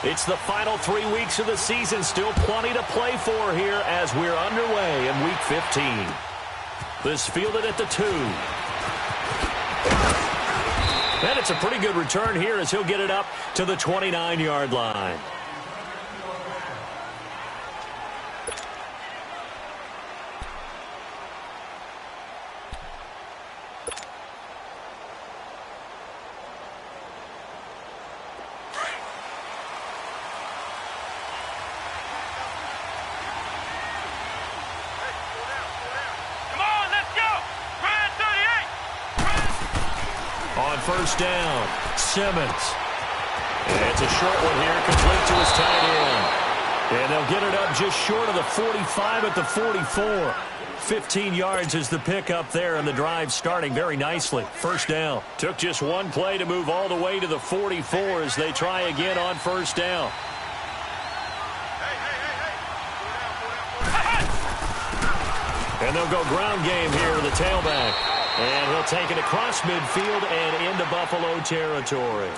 It's the final 3 weeks of the season. Still plenty to play for here as we're underway in Week 15. This fielded at the 2. And it's a pretty good return here as he'll get it up to the 29-yard line. First down, Simmons. And it's a short one here, complete to his tight end. And they'll get it up just short of the 45 at the 44. 15 yards is the pickup there, and the drive starting very nicely. First down. Took just one play to move all the way to the 44 as they try again on first down. And they'll go ground game here to the tailback. And he'll take it across midfield and into Buffalo territory.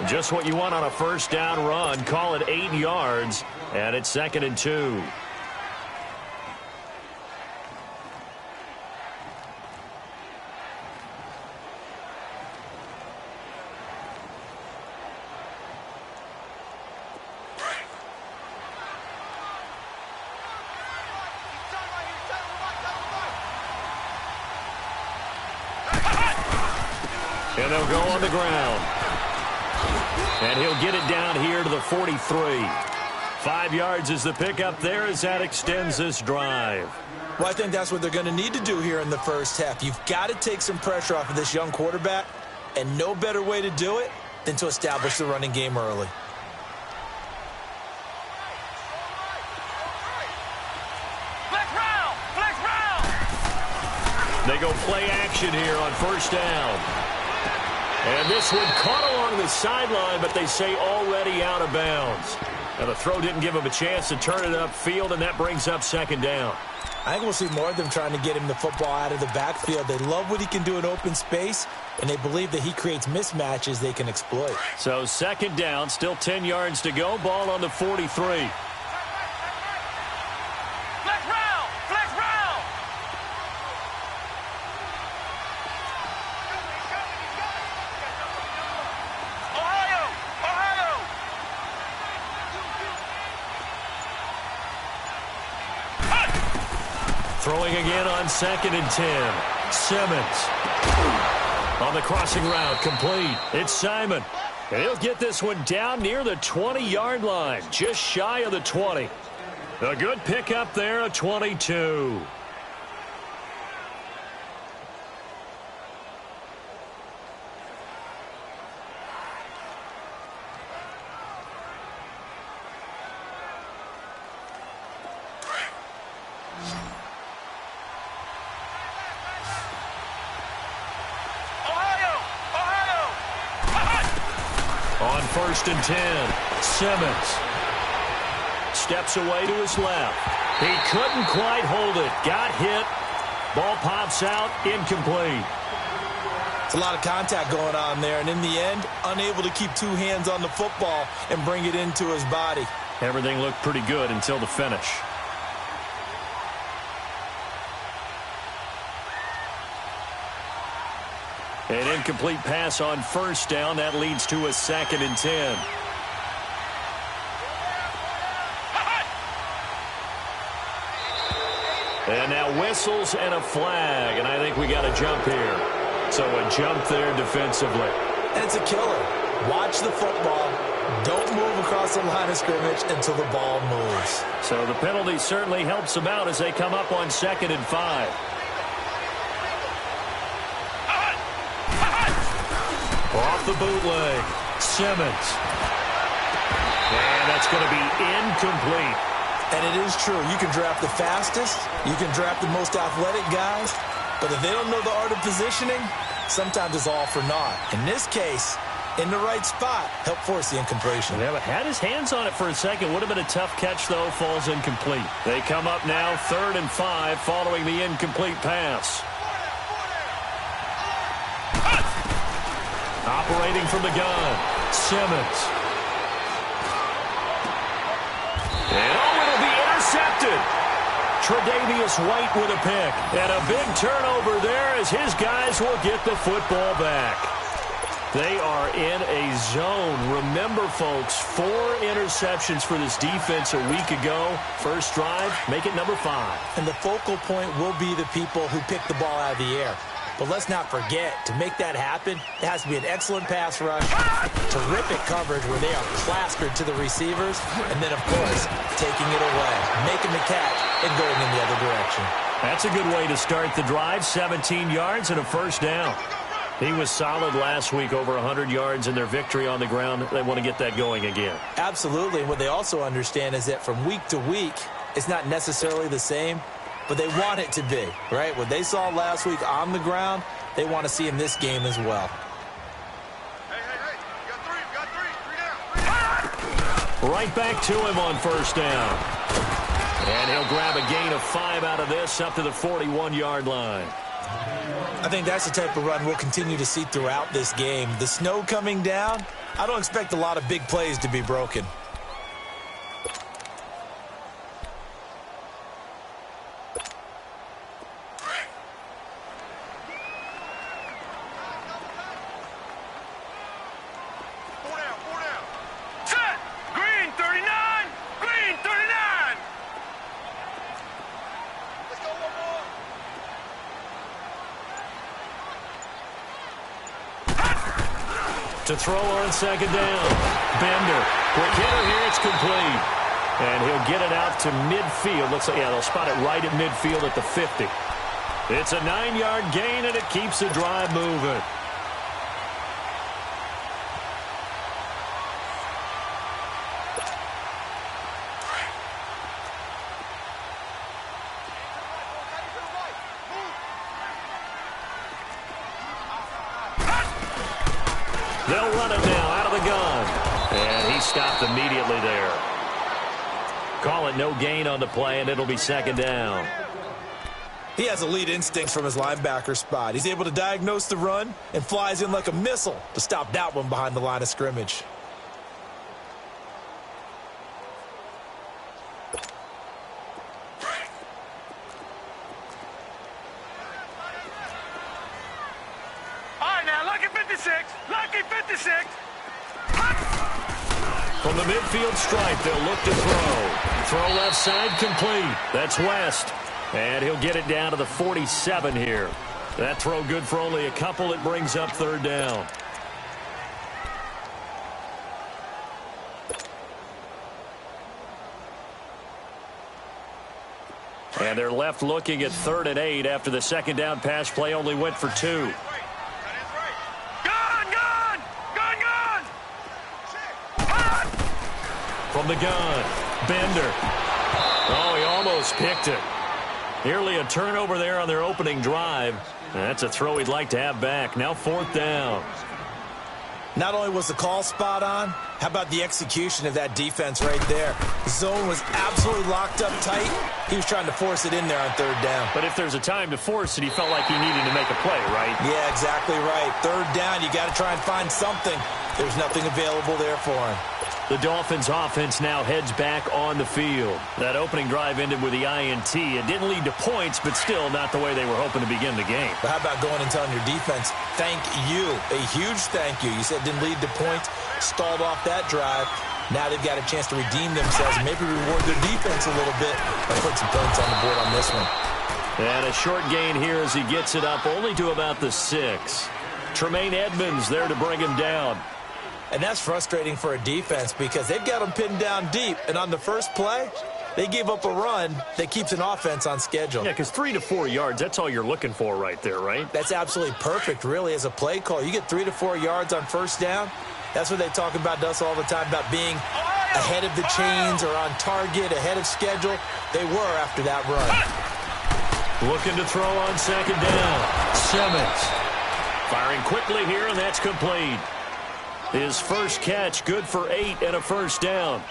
Just what you want on a first down run. Call it 8 yards, and it's 2nd and 2. And they'll go on the ground. And he'll get it down here to the 43. 5 yards is the pickup there as that extends this drive. Well, I think that's what they're going to need to do here in the first half. You've got to take some pressure off of this young quarterback, and no better way to do it than to establish the running game early. They go play action here on first down. And this one caught along the sideline, but they say already out of bounds. Now the throw didn't give him a chance to turn it upfield, and that brings up 2nd down. I think we'll see more of them trying to get him the football out of the backfield. They love what he can do in open space, and they believe that he creates mismatches they can exploit. So 2nd down, still 10 yards to go. Ball on the 43. Throwing again on 2nd and 10. Simmons. On the crossing route, complete. It's Simon. And he'll get this one down near the 20-yard line, just shy of the 20. A good pickup there, a 22. On 1st and 10, Simmons steps away to his left. He couldn't quite hold it. Got hit. Ball pops out, incomplete. It's a lot of contact going on there, and in the end, unable to keep 2 hands on the football and bring it into his body. Everything looked pretty good until the finish. An incomplete pass on first down. That leads to a 2nd and 10. And now whistles and a flag, and I think we got a jump here. So a jump there defensively. And it's a killer. Watch the football. Don't move across the line of scrimmage until the ball moves. So the penalty certainly helps them out as they come up on 2nd and 5. Off the bootleg, Simmons. And that's going to be incomplete. And it is true. You can draft the fastest. You can draft the most athletic guys. But if they don't know the art of positioning, sometimes it's all for naught. In this case, in the right spot, help force the incompletion. Yeah, but had his hands on it for a second. Would have been a tough catch, though. Falls incomplete. They come up now 3rd and 5 following the incomplete pass. Operating from the gun, Simmons. And it'll be intercepted. Tre'Davious White with a pick. And a big turnover there as his guys will get the football back. They are in a zone. Remember, folks, 4 interceptions for this defense a week ago. First drive, make it number 5. And the focal point will be the people who pick the ball out of the air. But let's not forget, to make that happen, it has to be an excellent pass rush, terrific coverage where they are plastered to the receivers, and then, of course, taking it away, making the catch, and going in the other direction. That's a good way to start the drive. 17 yards and a first down. He was solid last week, over 100 yards in their victory on the ground. They want to get that going again. Absolutely. And what they also understand is that from week to week, it's not necessarily the same, but they want it to be, right? What they saw last week on the ground, they want to see in this game as well. Hey, you got three down. Right back to him on first down. And he'll grab a gain of 5 out of this up to the 41-yard line. I think that's the type of run we'll continue to see throughout this game. The snow coming down, I don't expect a lot of big plays to be broken. Four down. Set! Green 39! Green 39! Let's go, one more. To throw on second down. Bender. Quick hitter here. It's complete. And he'll get it out to midfield. Looks like, yeah, they'll spot it right at midfield at the 50. It's a 9-yard gain, and it keeps the drive moving. They'll run it now out of the gun. And he stopped immediately there. Call it no gain on the play, and it'll be second down. He has elite instincts from his linebacker spot. He's able to diagnose the run and flies in like a missile to stop that one behind the line of scrimmage. All right, now, lucky 56. Lucky 56. From the midfield stripe, they'll look to throw. Throw left side complete. That's West. And he'll get it down to the 47 here. That throw good for only a couple. It brings up third down. And they're left looking at 3rd and 8 after the second down pass play only went for 2. From the gun, Bender. Oh, he almost picked it. Nearly a turnover there on their opening drive. That's a throw he'd like to have back. Now 4th down. Not only was the call spot on, how about the execution of that defense right there? The zone was absolutely locked up tight. He was trying to force it in there on 3rd down. But if there's a time to force it, he felt like he needed to make a play, right? Yeah, exactly right. 3rd down, you got to try and find something. There's nothing available there for him. The Dolphins offense now heads back on the field. That opening drive ended with the INT. It didn't lead to points, but still not the way they were hoping to begin the game. But how about going and telling your defense, thank you, a huge thank you. You said it didn't lead to points, stalled off that drive. Now they've got a chance to redeem themselves and maybe reward their defense a little bit by putting some points on the board on this one. And a short gain here as he gets it up only to about the 6. Tremaine Edmonds there to bring him down. And that's frustrating for a defense because they've got them pinned down deep. And on the first play, they gave up a run that keeps an offense on schedule. Yeah, because 3 to 4 yards, that's all you're looking for right there, right? That's absolutely perfect, really, as a play call. You get 3 to 4 yards on first down. That's what they talk about to us all the time, about being ahead of the chains or on target, ahead of schedule. They were after that run. Looking to throw on second down. Simmons firing quickly here, and that's complete. His first catch, good for 8 and a first down.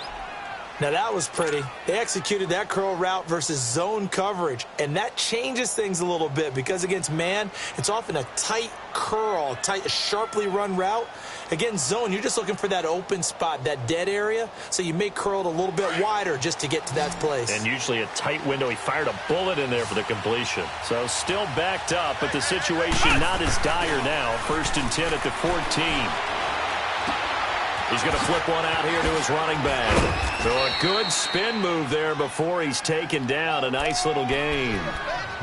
Now that was pretty. They executed that curl route versus zone coverage, and that changes things a little bit because against man, it's often a tight curl, tight, sharply run route. Against zone, you're just looking for that open spot, that dead area, so you may curl it a little bit wider just to get to that place. And usually a tight window. He fired a bullet in there for the completion. So still backed up, but the situation not as dire now. 1st and 10 at the 14. He's going to flip one out here to his running back. So a good spin move there before he's taken down. A nice little gain.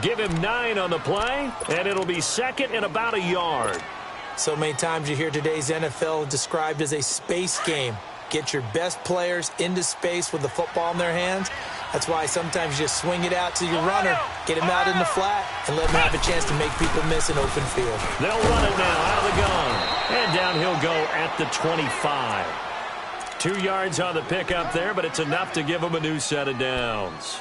Give him 9 on the play, and it'll be 2nd and about a yard. So many times you hear today's NFL described as a space game. Get your best players into space with the football in their hands. That's why sometimes you just swing it out to your runner, get him out in the flat, and let him have a chance to make people miss an open field. They'll run it now out of the gun. And down he'll go at the 25. 2 yards on the pickup there, but it's enough to give him a new set of downs.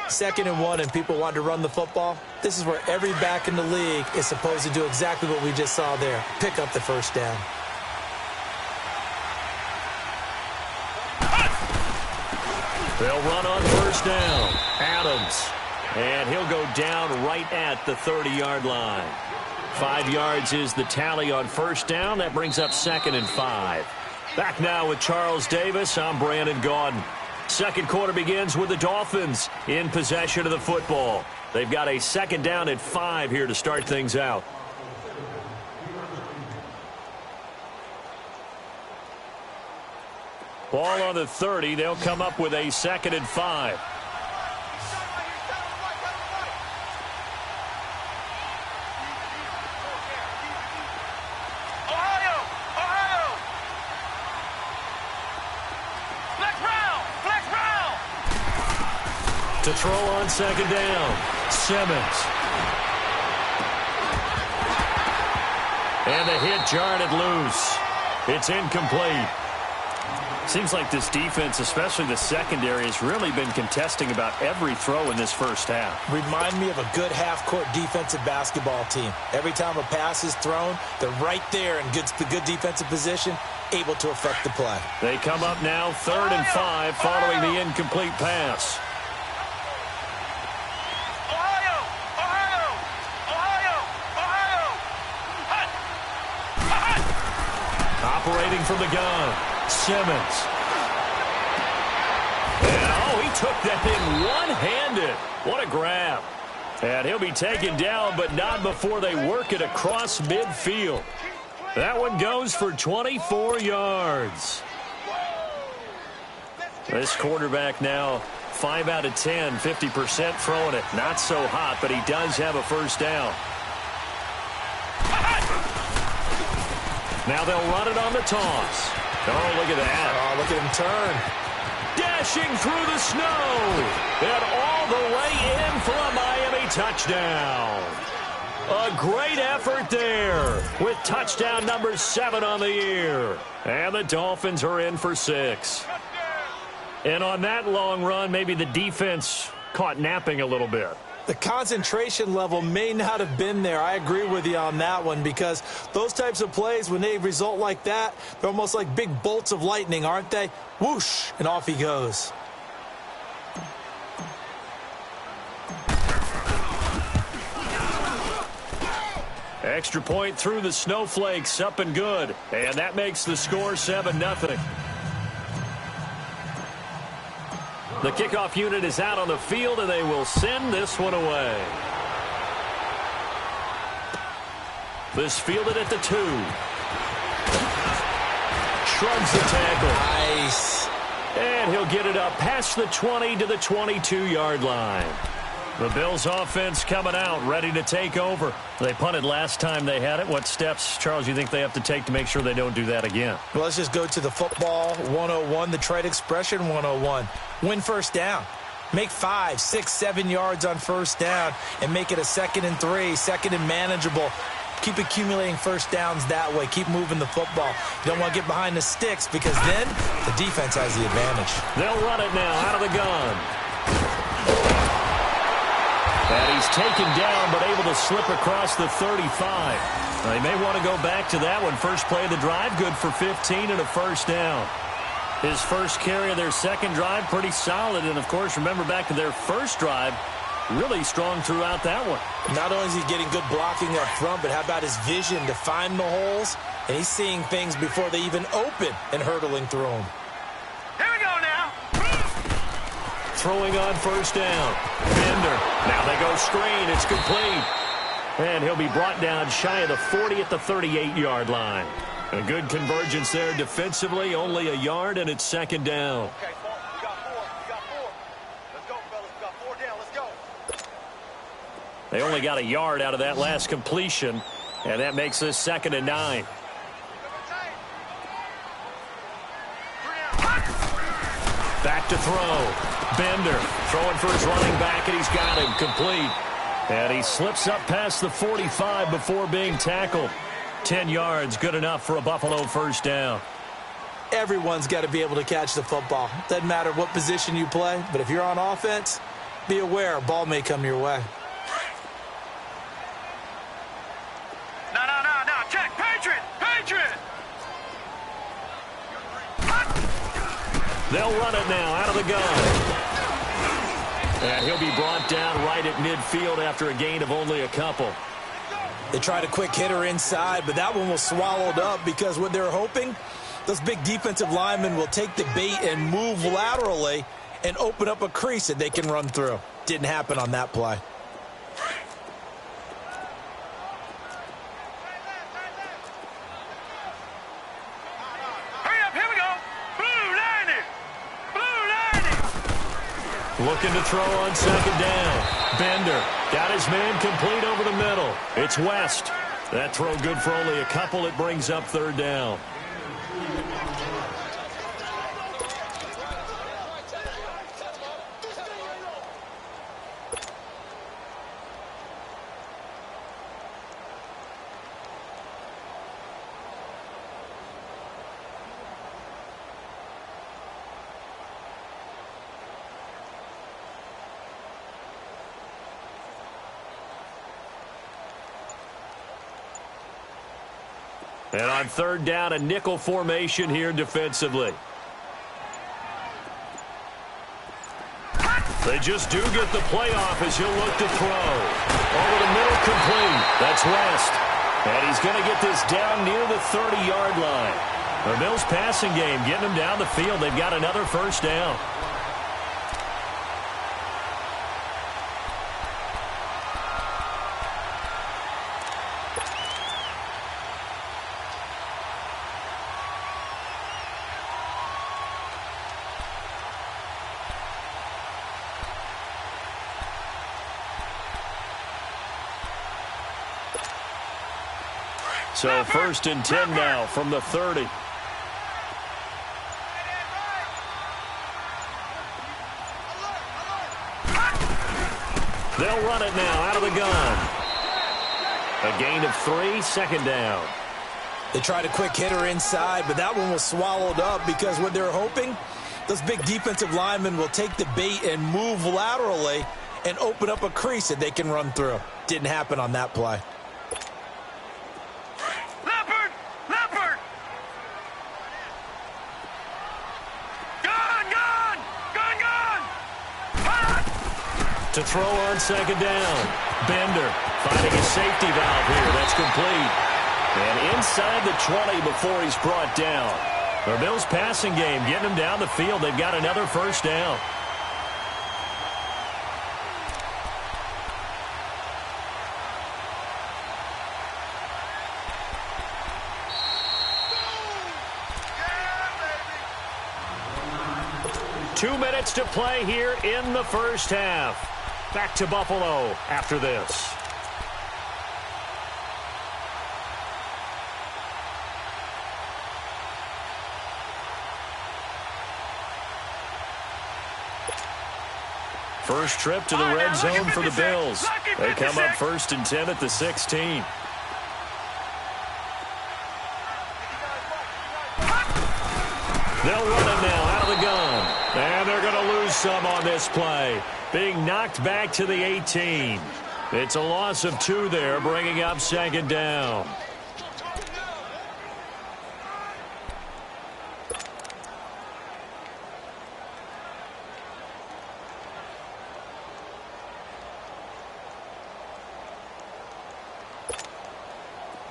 2nd and 1, and people want to run the football. This is where every back in the league is supposed to do exactly what we just saw there. Pick up the first down. They'll run on 1st down. Adams. And he'll go down right at the 30-yard line. 5 yards is the tally on 1st down. That brings up 2nd and 5. Back now with Charles Davis. I'm Brandon Gaudin. Second quarter begins with the Dolphins in possession of the football. They've got a 2nd down and 5 here to start things out. Ball on the 30. They'll come up with a 2nd and 5. To throw on 2nd down. Simmons. And the hit jarred it loose. It's incomplete. Seems like this defense, especially the secondary, has really been contesting about every throw in this first half. Remind me of a good half-court defensive basketball team. Every time a pass is thrown, they're right there in good defensive position, able to affect the play. They come up now 3rd and 5 following the incomplete pass. Operating from the gun, Simmons. And, he took that thing one-handed. What a grab. And he'll be taken down, but not before they work it across midfield. That one goes for 24 yards. This quarterback now 5 out of 10, 50% throwing it. Not so hot, but he does have a 1st down. Now they'll run it on the toss. Oh, look at that. Oh, look at him turn. Dashing through the snow. And all the way in for a Miami touchdown. A great effort there with touchdown number 7 on the year. And the Dolphins are in for 6. And on that long run, maybe the defense caught napping a little bit. The concentration level may not have been there. I agree with you on that one because those types of plays, when they result like that, they're almost like big bolts of lightning, aren't they? Whoosh, and off he goes. Extra point through the snowflakes, up and good. And that makes the score 7-0. The kickoff unit is out on the field, and they will send this one away. This fielded at the 2. Shrugs the tackle. Nice. And he'll get it up past the 20 to the 22-yard line. The Bills offense coming out, ready to take over. They punted last time they had it. What steps, Charles, you think they have to take to make sure they don't do that again? Well, let's just go to the football 101, the trade expression 101. Win 1st down. Make 5, 6, 7 yards on 1st down and make it a 2nd and 3, 2nd and manageable. Keep accumulating 1st downs that way. Keep moving the football. You don't want to get behind the sticks because then the defense has the advantage. They'll run it now out of the gun. And he's taken down, but able to slip across the 35. They may want to go back to that one. First play of the drive, good for 15 and a 1st down. His first carry of their second drive, pretty solid. And, of course, remember back to their first drive, really strong throughout that one. Not only is he getting good blocking up front, but how about his vision to find the holes? And he's seeing things before they even open and hurdling through them. Here we go now. Throwing on first down. Bender. Now they go screen. It's complete. And he'll be brought down shy of the 40 at the 38-yard line. A good convergence there defensively, only a yard, and it's second down. Okay, we got four. Let's go, fellas. We got 4 down. Let's go. They only got a yard out of that last completion, and that makes this 2nd and 9. Back to throw. Bender throwing for his running back, and he's got him complete. And he slips up past the 45 before being tackled. 10 yards, good enough for a Buffalo first down. Everyone's got to be able to catch the football. Doesn't matter what position you play, but if you're on offense, be aware a ball may come your way. No. Check. Patriot. They'll run it now out of the gun. And he'll be brought down right at midfield after a gain of only a couple. They tried a quick hitter inside, but that one was swallowed up because what they're hoping, those big defensive linemen will take the bait and move laterally and open up a crease that they can run through. Didn't happen on that play. Hurry up. Here we go. Blue 90. Looking to throw on second down. Bender got his man complete over the middle. It's West. That throw good for only a couple. It brings up third down. And on third down, a nickel formation here defensively. They just do get the playoff as he'll look to throw. Over the middle, complete. That's West. And he's going to get this down near the 30-yard line. The Bills passing game getting them down the field. They've got another first down. So first and 10 now from the 30. They'll run it now out of the gun. A gain of 3, second down. They tried a quick hitter inside, but that one was swallowed up because what they're hoping, those big defensive linemen will take the bait and move laterally and open up a crease that they can run through. Didn't happen on that play. Leopard! Gun! To throw on second down. Bender finding a safety valve here. That's complete. And inside the 20 before he's brought down. The Bills passing game getting them down the field. They've got another first down. Yeah, 2 minutes to play here in the first half. Back to Buffalo after this. First trip to the red zone for the Bills. They come up first and 10 at the 16. They'll run it now out of the gun. And they're going to lose some on this play. Being knocked back to the 18. It's a loss of 2 there, bringing up second down.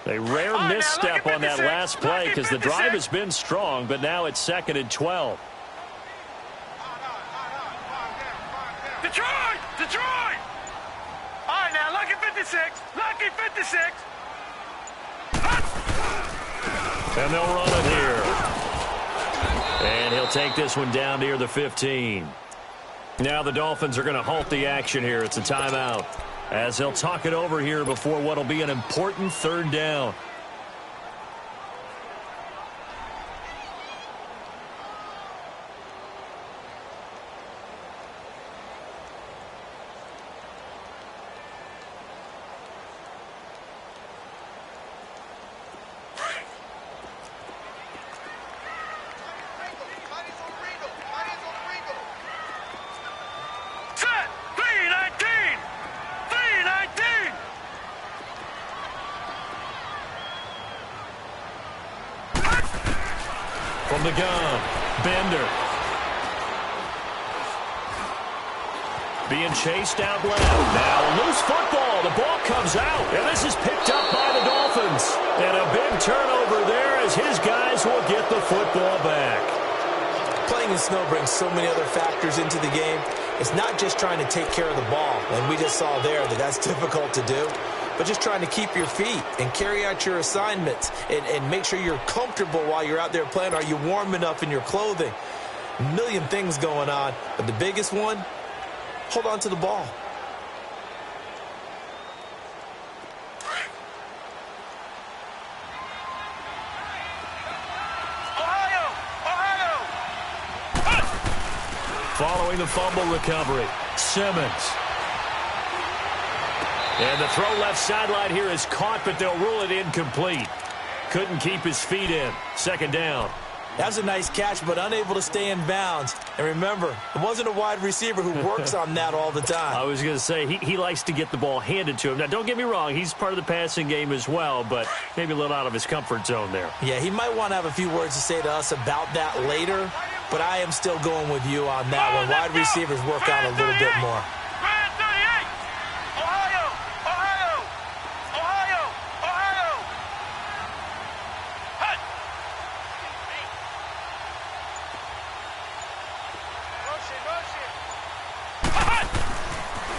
A rare misstep on that last play because the drive has been strong, but now it's 2nd and 12. Detroit! Detroit! All right, now, lucky 56. Lucky 56. And they'll run it here. And he'll take this one down near the 15. Now the Dolphins are going to halt the action here. It's a timeout as they'll talk it over here before what will be an important 3rd down. From the gun, Bender. Being chased out left. Now a loose football. The ball comes out. And this is picked up by the Dolphins. And a big turnover there as his guys will get the football back. Playing in snow brings so many other factors into the game. It's not just trying to take care of the ball. And we just saw there that that's difficult to do. But just trying to keep your feet and carry out your assignments and make sure you're comfortable while you're out there playing. Are you warm enough in your clothing? A million things going on. But the biggest one, hold on to the ball. Following the fumble recovery, Simmons. And the throw left sideline here is caught, but they'll rule it incomplete. Couldn't keep his feet in. 2nd down. That was a nice catch, but unable to stay in bounds. And remember, it wasn't a wide receiver who works on that all the time. I was going to say, he likes to get the ball handed to him. Now, don't get me wrong, he's part of the passing game as well, but maybe a little out of his comfort zone there. Yeah, he might want to have a few words to say to us about that later, but I am still going with you on that one. Wide receivers work on a little bit more.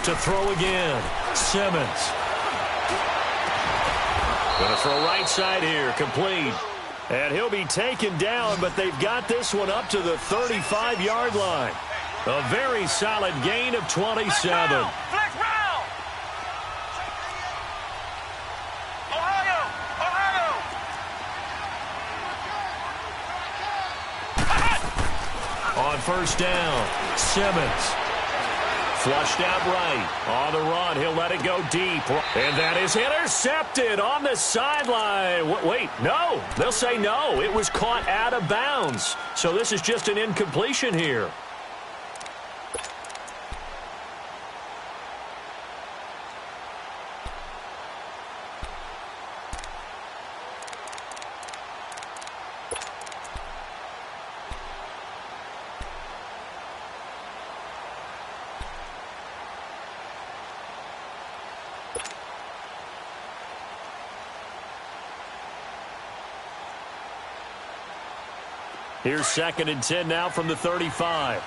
To throw again, Simmons. Gonna throw right side here, complete. And he'll be taken down, but they've got this one up to the 35-yard line. A very solid gain of 27. Flex round! Ohio! Ohio! On 1st down, Simmons. Flushed out right. On the run, he'll let it go deep. And that is intercepted on the sideline. Wait, no. They'll say no. It was caught out of bounds. So this is just an incompletion here. Here's 2nd and 10 now from the 35.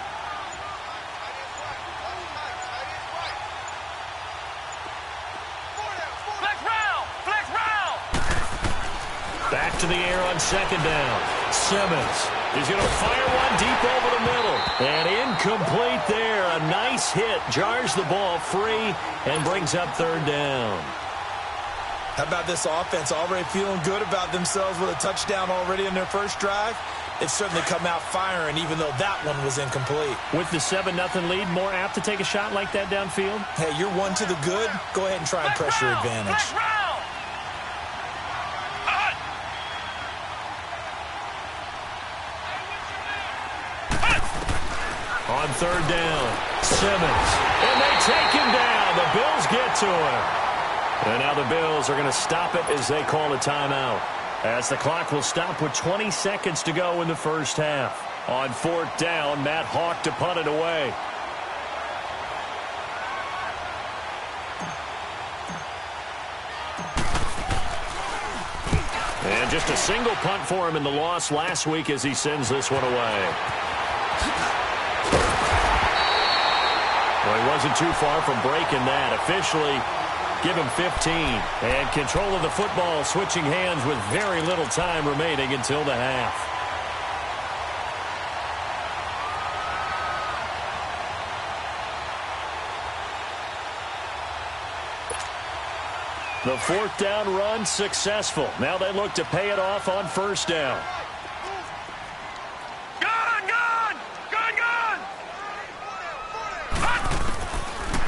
Back to the air on 2nd down. Simmons. He's going to fire one deep over the middle. And incomplete there. A nice hit. Jars the ball free and brings up 3rd down. How about this offense already feeling good about themselves with a touchdown already in their first drive? It's certainly come out firing, even though that one was incomplete. With the 7-0 lead, more apt to take a shot like that downfield? Hey, you're one to the good. Go ahead and try and press your advantage. On 3rd down, Simmons. And they take him down. The Bills get to him. And now the Bills are going to stop it as they call a timeout. As the clock will stop with 20 seconds to go in the first half. On 4th down, Matt Hawk to punt it away. And just a single punt for him in the loss last week as he sends this one away. Well, he wasn't too far from breaking that. Officially, give him 15. And control of the football switching hands with very little time remaining until the half. The fourth down run successful. Now they look to pay it off on first down.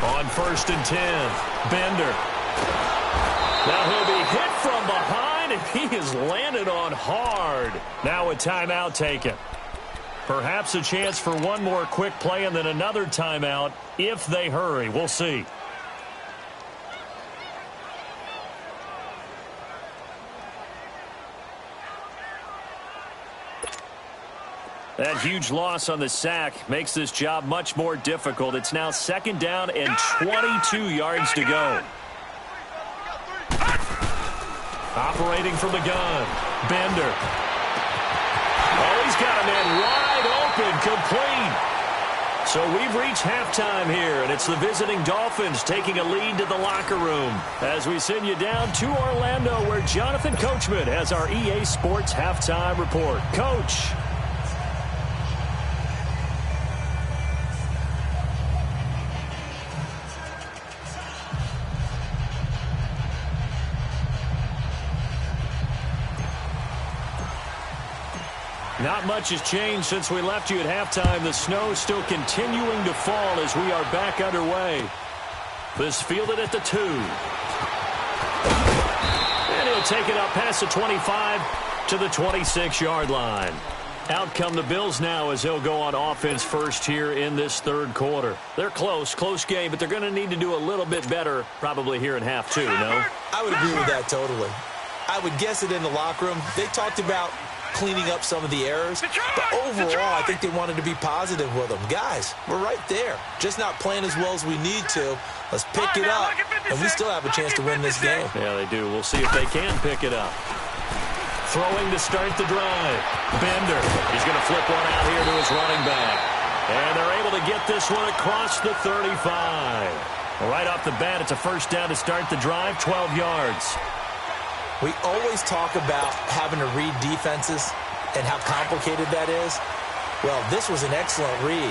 On 1st and 10, Bender. Now he'll be hit from behind, and he is landed on hard. Now a timeout taken. Perhaps a chance for one more quick play and then another timeout if they hurry. We'll see. That huge loss on the sack makes this job much more difficult. It's now 2nd down and 22 yards to go. Operating from the gun, Bender. Oh, he's got a man wide open, complete. So we've reached halftime here, and it's the visiting Dolphins taking a lead to the locker room as we send you down to Orlando, where Jonathan Coachman has our EA Sports halftime report. Coach. Not much has changed since we left you at halftime. The snow still continuing to fall as we are back underway. This fielded at the 2. And he'll take it up past the 25 to the 26-yard line. Out come the Bills now as they'll go on offense first here in this third quarter. They're close game, but they're going to need to do a little bit better probably here in half 2, no? I would agree with that totally. I would guess it in the locker room. They talked about cleaning up some of the errors, but overall I think they wanted to be positive with them. Guys, we're right there, just not playing as well as we need to. Let's pick it up, and we still have a chance to win this game. Yeah, they do. We'll see if they can pick it up. Throwing to start the drive, Bender. He's going to flip one out here to his running back, and they're able to get this one across the 35. Right off the bat, it's a first down to start the drive, 12 yards. We always talk about having to read defenses and how complicated that is. Well, this was an excellent read.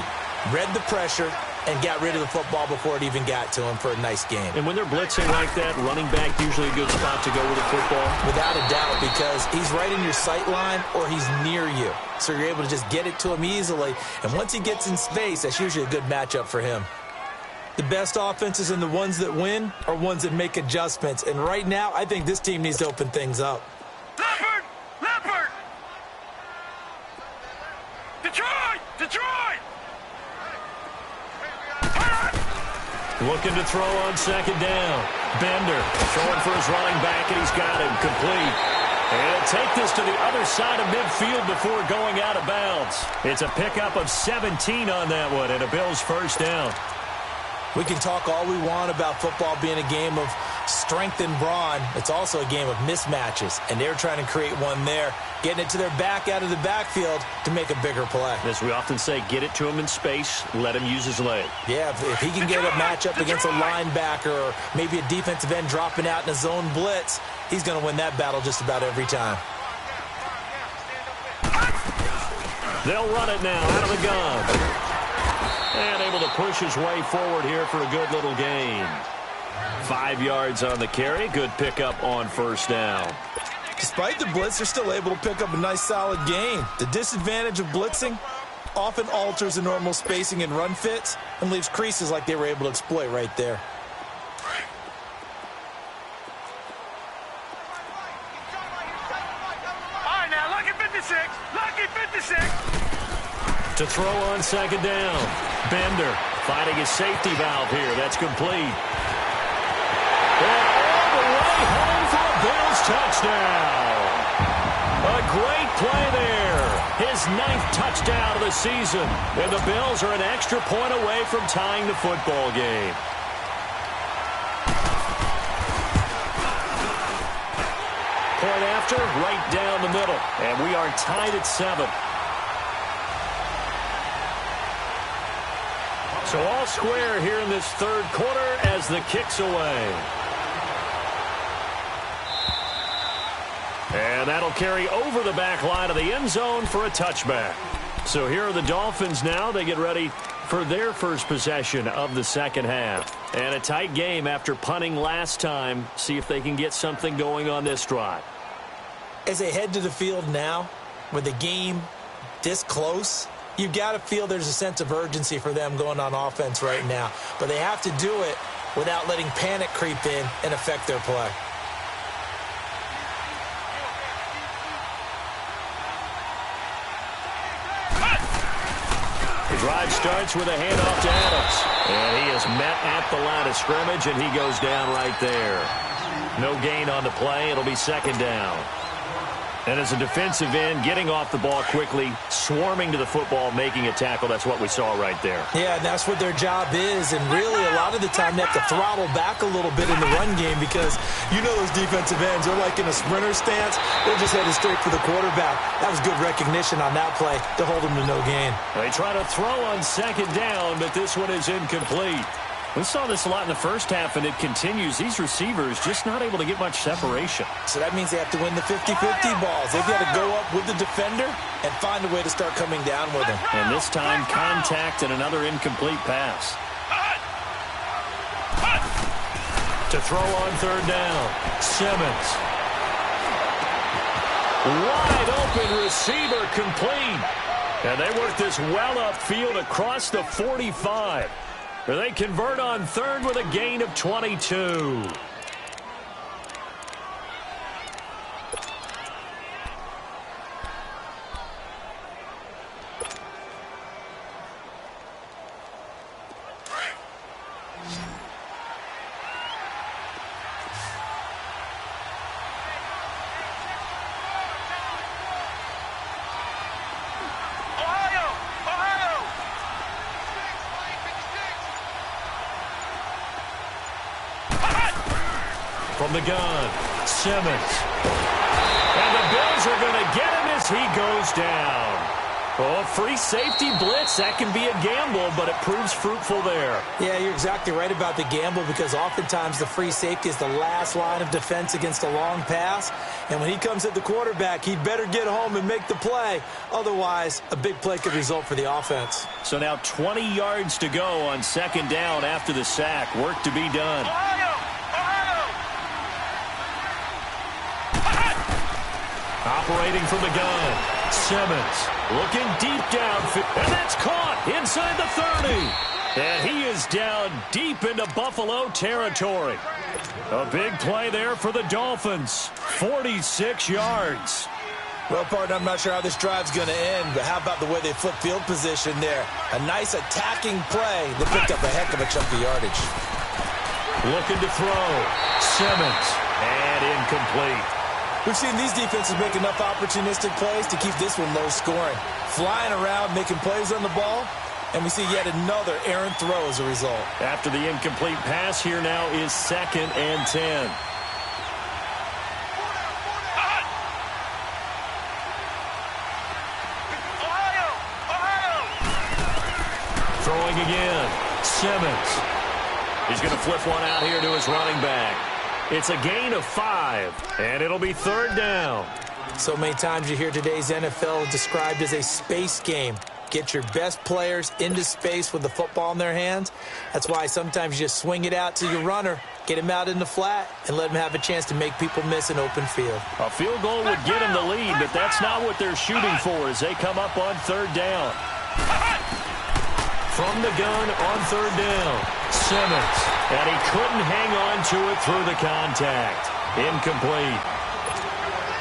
Read the pressure and got rid of the football before it even got to him for a nice game. And when they're blitzing like that, running back usually a good spot to go with the football? Without a doubt, because he's right in your sight line or he's near you. So you're able to just get it to him easily. And once he gets in space, that's usually a good matchup for him. The best offenses and the ones that win are ones that make adjustments. And right now, I think this team needs to open things up. Leopard! Leopard! Detroit! Looking to throw on 2nd down. Bender throwing for his running back, and he's got him complete. And he'll take this to the other side of midfield before going out of bounds. It's a pickup of 17 on that one, and a Bills first down. We can talk all we want about football being a game of strength and brawn. It's also a game of mismatches, and they're trying to create one there, getting it to their back out of the backfield to make a bigger play. As we often say, get it to him in space, let him use his leg. Yeah, if he can get a matchup against a linebacker or maybe a defensive end dropping out in a zone blitz, he's going to win that battle just about every time. They'll run it now out of the gun. And able to push his way forward here for a good little gain. 5 yards on the carry. Good pickup on first down. Despite the blitz, they're still able to pick up a nice solid gain. The disadvantage of blitzing often alters the normal spacing and run fits and leaves creases like they were able to exploit right there. All right, now, lucky 56. Lucky 56. To throw on 2nd down. Bender finding his safety valve here. That's complete. And all the way home for a Bills touchdown. A great play there. His 9th touchdown of the season. And the Bills are an extra point away from tying the football game. Point after monster right down the middle. And we are tied at 7. So all square here in this third quarter as the kick's away. And that'll carry over the back line of the end zone for a touchback. So here are the Dolphins now. They get ready for their first possession of the second half. And a tight game after punting last time. See if they can get something going on this drive. As they head to the field now, with the game this close, you've got to feel there's a sense of urgency for them going on offense right now. But they have to do it without letting panic creep in and affect their play. Drive starts with a handoff to Adams. And he is met at the line of scrimmage, and he goes down right there. No gain on the play. It'll be second down. And as a defensive end, getting off the ball quickly, swarming to the football, making a tackle, that's what we saw right there. Yeah, and that's what their job is. And really, a lot of the time, they have to throttle back a little bit in the run game because you know those defensive ends, they're like in a sprinter stance. They're just headed straight for the quarterback. That was good recognition on that play to hold them to no gain. They try to throw on second down, but this one is incomplete. We saw this a lot in the first half, and it continues. These receivers just not able to get much separation. So that means they have to win the 50-50 balls. They've got to go up with the defender and find a way to start coming down with him. And this time, contact and another incomplete pass. To throw on third down, Simmons. Wide open receiver complete. And they work this well upfield across the 45. They convert on third with a gain of 22. From the gun, Simmons. And the Bills are going to get him as he goes down. Oh, free safety blitz, that can be a gamble, but it proves fruitful there. Yeah, you're exactly right about the gamble because oftentimes the free safety is the last line of defense against a long pass. And when he comes at the quarterback, he'd better get home and make the play. Otherwise, a big play could result for the offense. So now 20 yards to go on second down after the sack. Work to be done. Operating from the gun, Simmons looking deep downfield, and that's caught inside the 30. And he is down deep into Buffalo territory. A big play there for the Dolphins, 46 yards. Well, partner, I'm not sure how this drive's going to end, but how about the way they flip field position there? A nice attacking play that picked up a heck of a chunk of yardage. Looking to throw, Simmons, and incomplete. We've seen these defenses make enough opportunistic plays to keep this one low scoring. Flying around, making plays on the ball, and we see yet another errant throw as a result. After the incomplete pass, here now is 2nd and 10. Throwing again, Simmons. He's going to flip one out here to his running back. It's a gain of 5, and it'll be third down. So many times you hear today's NFL described as a space game. Get your best players into space with the football in their hands. That's why sometimes you just swing it out to your runner, get him out in the flat, and let him have a chance to make people miss an open field. A field goal would get him the lead, but that's not what they're shooting for as they come up on third down. From the gun on third down, Simmons. And he couldn't hang on to it through the contact. Incomplete.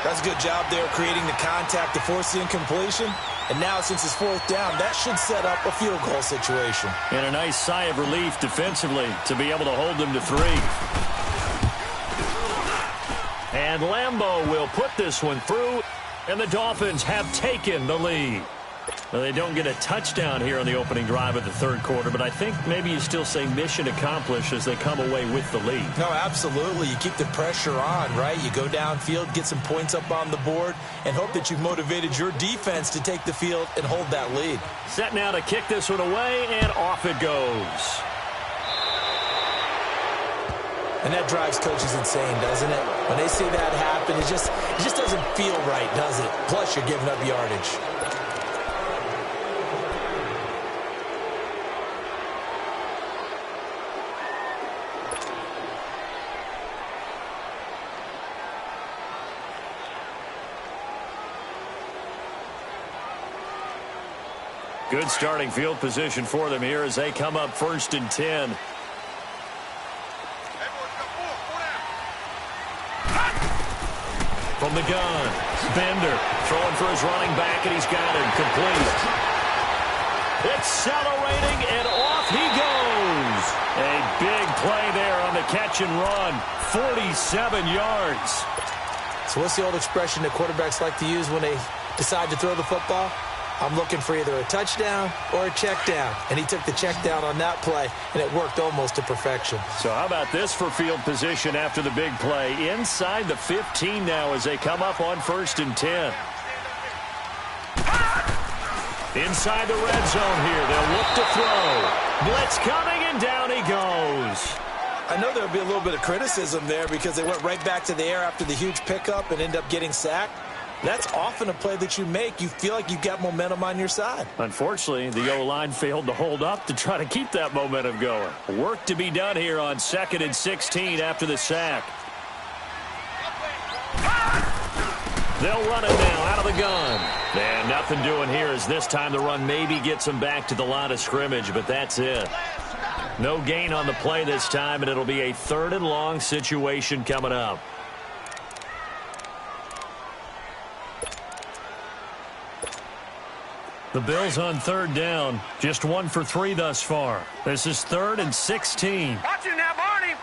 That's a good job there creating the contact to force the incompletion. And now, since it's fourth down, that should set up a field goal situation. And a nice sigh of relief defensively to be able to hold them to 3. And Lambeau will put this one through, and the Dolphins have taken the lead. Well, they don't get a touchdown here on the opening drive of the third quarter, but I think maybe you still say mission accomplished as they come away with the lead. No, absolutely. You keep the pressure on, right? You go downfield, get some points up on the board, and hope that you've motivated your defense to take the field and hold that lead. Set now to kick this one away, and off it goes. And that drives coaches insane, doesn't it? When they see that happen, it just doesn't feel right, does it? Plus, you're giving up yardage. Good starting field position for them here as they come up 1st and 10. From the gun, Bender throwing for his running back, and he's got him complete. Accelerating, and off he goes. A big play there on the catch and run, 47 yards. So what's the old expression that quarterbacks like to use when they decide to throw the football? I'm looking for either a touchdown or a check down. And he took the check down on that play, and it worked almost to perfection. So how about this for field position after the big play? Inside the 15 now as they come up on 1st and 10. Inside the red zone here. They'll look to throw. Blitz coming, and down he goes. I know there'll be a little bit of criticism there because they went right back to the air after the huge pickup and end up getting sacked. That's often a play that you make. You feel like you've got momentum on your side. Unfortunately, the O-line failed to hold up to try to keep that momentum going. Work to be done here on 2nd and 16 after the sack. They'll run it now out of the gun. And nothing doing here as this time the run maybe gets them back to the line of scrimmage, but that's it. No gain on the play this time, and it'll be a 3rd and long situation coming up. The Bills on 3rd down, just 1 for 3 thus far. This is 3rd and 16. Watch it now, Barney!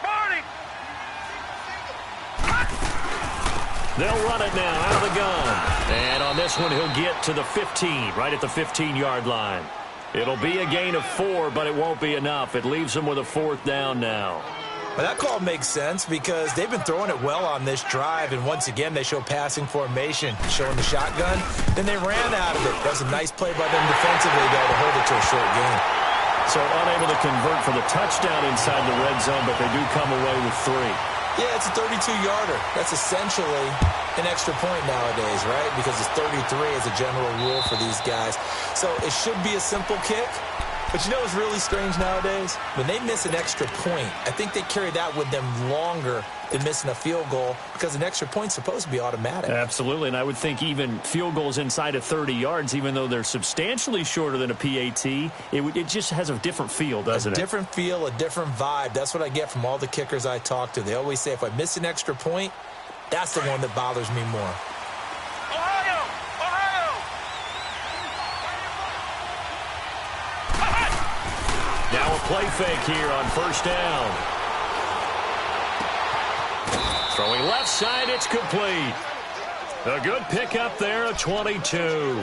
They'll run it now out of the gun. And on this one, he'll get to the 15, right at the 15-yard line. It'll be a gain of 4, but it won't be enough. It leaves them with a 4th down now. Well, that call makes sense because they've been throwing it well on this drive, and once again, they show passing formation, showing the shotgun. Then they ran out of it. That was a nice play by them defensively, though, to hold it to a short game. So unable to convert for the touchdown inside the red zone, but they do come away with 3. Yeah, it's a 32-yarder. That's essentially an extra point nowadays, right? Because it's 33 as a general rule for these guys. So it should be a simple kick. But you know what's really strange nowadays? When they miss an extra point, I think they carry that with them longer than missing a field goal because an extra point's supposed to be automatic. Absolutely, and I would think even field goals inside of 30 yards, even though they're substantially shorter than a PAT, it just has a different feel, doesn't it? A different feel, a different vibe. That's what I get from all the kickers I talk to. They always say if I miss an extra point, that's the one that bothers me more. Now a play fake here on 1st down. Throwing left side, it's complete. A good pickup there, a 22.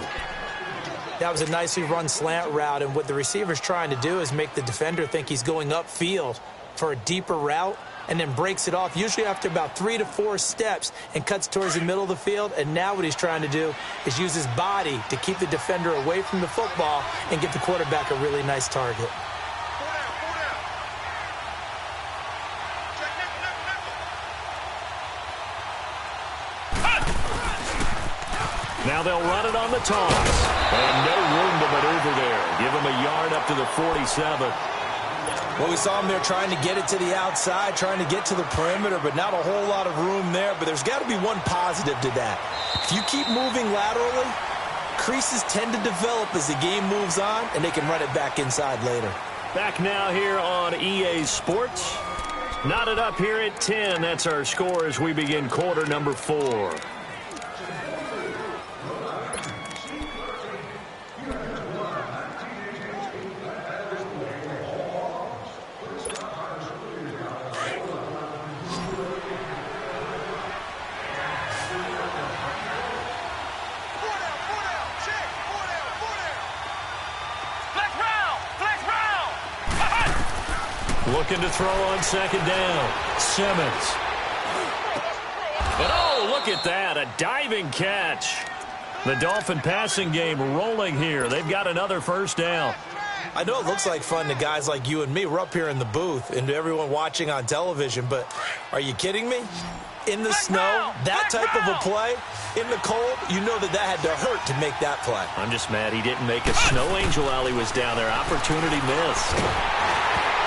That was a nicely run slant route, and what the receiver's trying to do is make the defender think he's going upfield for a deeper route and then breaks it off, usually after about 3 to 4 steps, and cuts towards the middle of the field. And now what he's trying to do is use his body to keep the defender away from the football and get the quarterback a really nice target. Now they'll run it on the toss. And no room to maneuver there. Give him a yard up to the 47. Well, we saw him there trying to get it to the outside, trying to get to the perimeter, but not a whole lot of room there. But there's got to be one positive to that. If you keep moving laterally, creases tend to develop as the game moves on, and they can run it back inside later. Back now here on EA Sports. Knotted up here at 10. That's our score as we begin quarter number 4. Looking to throw on second down. Simmons. And oh, look at that. A diving catch. The Dolphin passing game rolling here. They've got another first down. I know it looks like fun to guys like you and me. We're up here in the booth and to everyone watching on television, but are you kidding me? In the snow, that type of a play, in the cold, you know that had to hurt to make that play. I'm just mad he didn't make a snow angel while he was down there. Opportunity missed.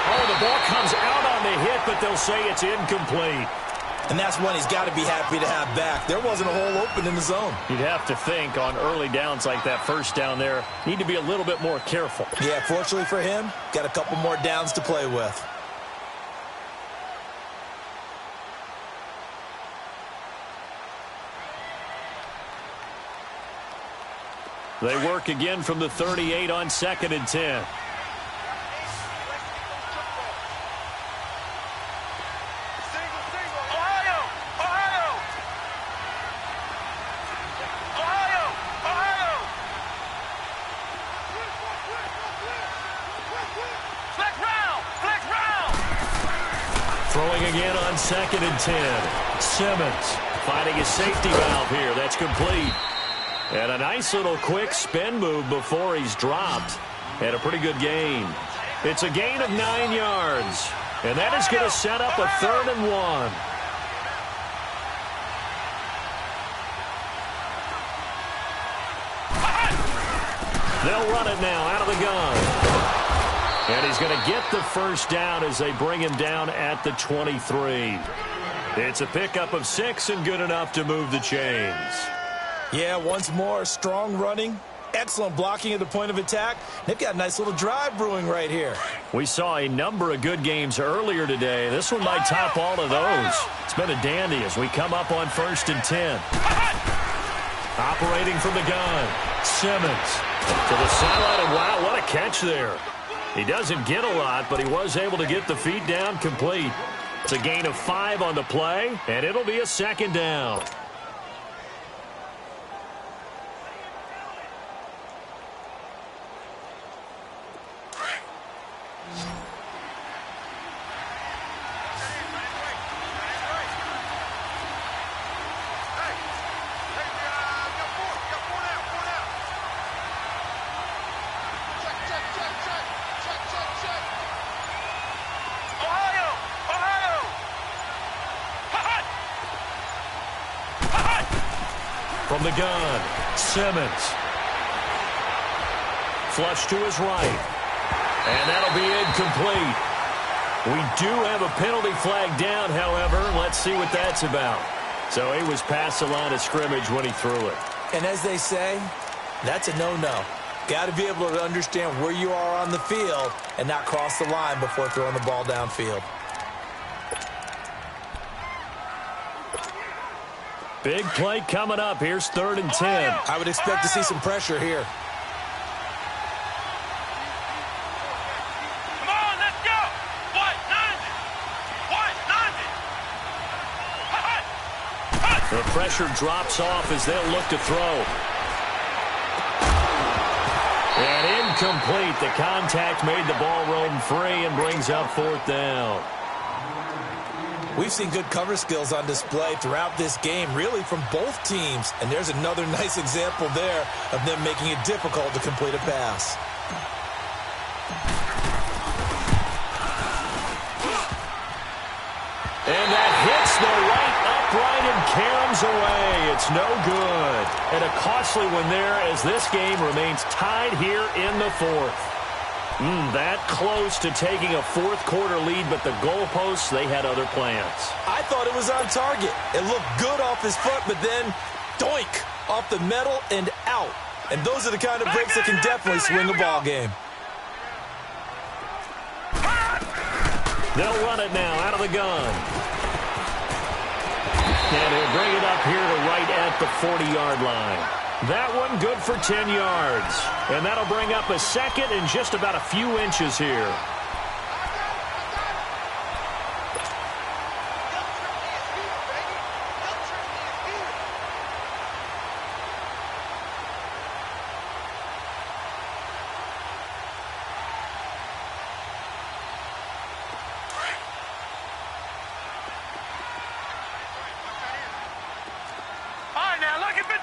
Oh, the ball comes out on the hit, but they'll say it's incomplete. And that's one he's got to be happy to have back. There wasn't a hole open in the zone. You'd have to think on early downs like that first down there, need to be a little bit more careful. Yeah, fortunately for him, got a couple more downs to play with. They work again from the 38 on 2nd and 10. Throwing again on 2nd and 10. Simmons finding his safety valve here. That's complete. And a nice little quick spin move before he's dropped. And a pretty good gain. It's a gain of 9 yards. And that is going to set up a 3rd and 1. They'll run it now out of the gun. And he's going to get the first down as they bring him down at the 23. It's a pickup of 6 and good enough to move the chains. Yeah, once more, strong running, excellent blocking at the point of attack. They've got a nice little drive brewing right here. We saw a number of good games earlier today. This one might top all of those. It's been a dandy as we come up on 1st and 10. Operating from the gun, Simmons to the sideline, and wow, what a catch there. He doesn't get a lot, but he was able to get the feet down complete. It's a gain of 5 on the play, and it'll be a 2nd down. From the gun, Simmons. Flush to his right. And that'll be incomplete. We do have a penalty flag down, however. Let's see what that's about. So he was past the line of scrimmage when he threw it. And as they say, that's a no-no. Got to be able to understand where you are on the field and not cross the line before throwing the ball downfield. Big play coming up. Here's 3rd and 10. I would expect to see some pressure here. Come on, let's go. What? 90. The pressure drops off as they'll look to throw. And incomplete. The contact made the ball roam free and brings up 4th down. We've seen good cover skills on display throughout this game, really from both teams. And there's another nice example there of them making it difficult to complete a pass. And that hits the right upright and caroms away. It's no good. And a costly one there as this game remains tied here in the 4th. That close to taking a 4th quarter lead, but the goalposts, they had other plans. I thought it was on target. It looked good off his foot, but then doink off the metal and out. And those are the kind of breaks that can definitely swing a ball game. They'll run it now out of the gun. And he'll bring it up here to right at the 40-yard line. That one good for 10 yards. And that'll bring up a 2nd and just about a few inches here.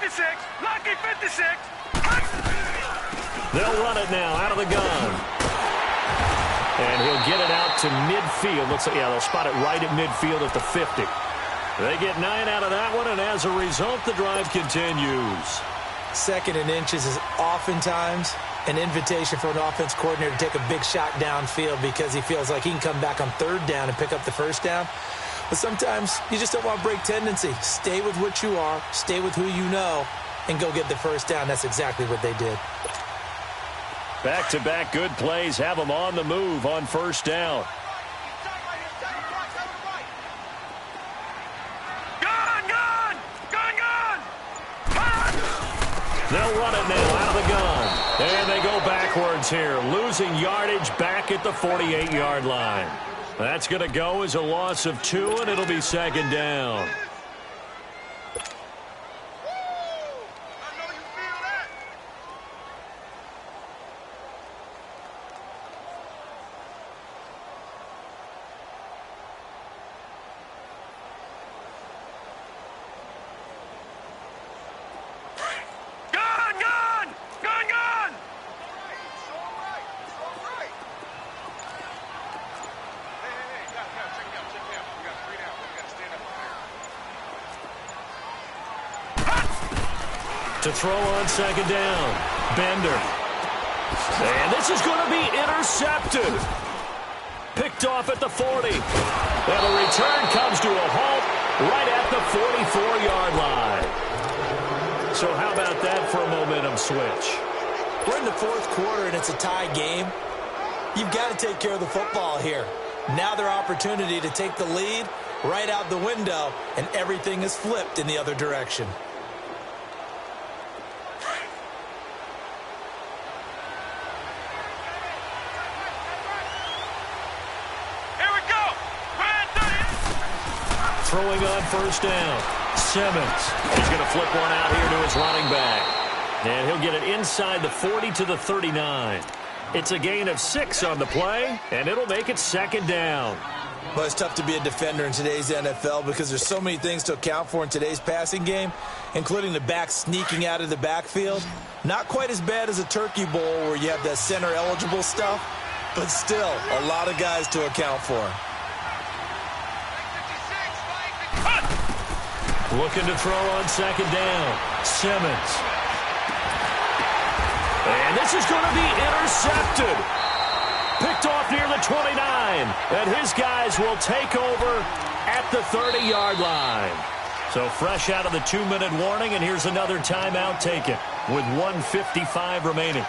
56. Lucky 56. They'll run it now out of the gun. And he'll get it out to midfield. Looks like, yeah, they'll spot it right at midfield at the 50. They get 9 out of that one, and as a result, the drive continues. 2nd and inches is oftentimes an invitation for an offense coordinator to take a big shot downfield because he feels like he can come back on 3rd down and pick up the 1st down. But sometimes you just don't want to break tendency. Stay with what you are, stay with who you know, and go get the 1st down. That's exactly what they did. Back-to-back good plays have them on the move on 1st down. They'll run it now out of the gun. And they go backwards here, losing yardage back at the 48-yard line. That's going to go as a loss of 2, and it'll be 2nd down. To throw on 2nd down. Bender. And this is going to be intercepted. Picked off at the 40. And the return comes to a halt right at the 44-yard line. So how about that for a momentum switch? We're in the 4th quarter, and it's a tie game. You've got to take care of the football here. Now their opportunity to take the lead right out the window, and everything is flipped in the other direction. Throwing on 1st down. Simmons. He's going to flip one out here to his running back. And he'll get it inside the 40 to the 39. It's a gain of 6 on the play, and it'll make it 2nd down. Well, it's tough to be a defender in today's NFL because there's so many things to account for in today's passing game, including the back sneaking out of the backfield. Not quite as bad as a turkey bowl where you have that center-eligible stuff, but still a lot of guys to account for. Looking to throw on 2nd down. Simmons. And this is going to be intercepted. Picked off near the 29. And his guys will take over at the 30-yard line. So fresh out of the 2-minute warning, and here's another timeout taken with 1:55 remaining.